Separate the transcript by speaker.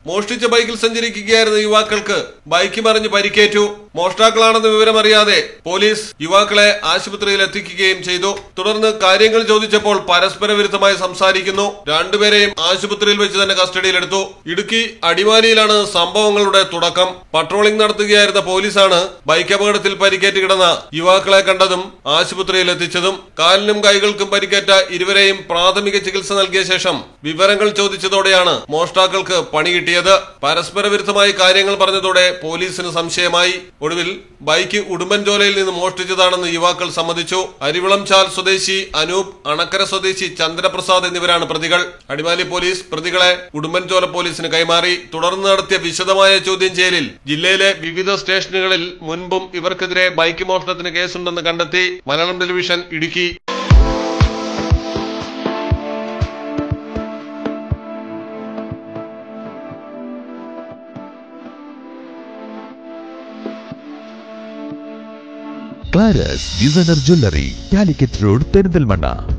Speaker 1: മോഷ്ടിച്ച ബൈക്കിൽ സഞ്ചരിക്കുകയായിരുന്ന യുവാക്കൾക്ക് ബൈക്ക് മറിഞ്ഞ് പരിക്കേറ്റു. മോഷ്ടാക്കളാണെന്ന് വിവരമറിയാതെ പോലീസ് യുവാക്കളെ ആശുപത്രിയിൽ എത്തിക്കുകയും ചെയ്തു. തുടർന്ന് കാര്യങ്ങൾ ചോദിച്ചപ്പോൾ പരസ്പര വിരുദ്ധമായി സംസാരിക്കുന്നു. രണ്ടുപേരെയും ആശുപത്രിയിൽ വെച്ച് തന്നെ കസ്റ്റഡിയിലെടുത്തു. ഇടുക്കി അടിമാലിയിലാണ് സംഭവങ്ങളുടെ തുടക്കം. പട്രോളിംഗ് നടത്തുകയായിരുന്ന പോലീസാണ് ബൈക്ക് അപകടത്തിൽ പരിക്കേറ്റ് കിടന്ന യുവാക്കളെ കണ്ടതും ആശുപത്രിയിൽ എത്തിച്ചതും. കാലിനും കൈകൾക്കും പരിക്കേറ്റ ഇരുവരെയും പ്രാഥമിക ചികിത്സ നൽകിയ ശേഷം വിവരങ്ങൾ ചോദിച്ചതോടെയാണ് മോഷ്ടാക്കൾക്ക് പണി കിട്ടിയത്. പരസ്പര വിരുദ്ധമായി കാര്യങ്ങൾ പറഞ്ഞതോടെ പോലീസിന് സംശയമായി. ഒടുവിൽ ബൈക്ക് ഉടുമ്പൻചോലയിൽ നിന്ന് മോഷ്ടിച്ചതാണെന്ന് യുവാക്കൾ സമ്മതിച്ചു. അരിവിളം ചാൽ സ്വദേശി അനൂപ്, അണക്കര സ്വദേശി ചന്ദ്രപ്രസാദ് എന്നിവരാണ് പ്രതികൾ. അടിമാലി പോലീസ് പ്രതികളെ ഉടുമ്പൻചോല പോലീസിന് കൈമാറി. തുടർന്ന് നടത്തിയ വിശദമായ ചോദ്യം ചെയ്യലിൽ ജില്ലയിലെ വിവിധ സ്റ്റേഷനുകളിൽ മുൻപും ഇവർക്കെതിരെ ബൈക്ക് മോഷണത്തിന് കേസുണ്ടെന്ന് കണ്ടെത്തി. Malayalam television, Idukki.
Speaker 2: Claris Designer Jewelry, Calicut Road, Perindalmanna.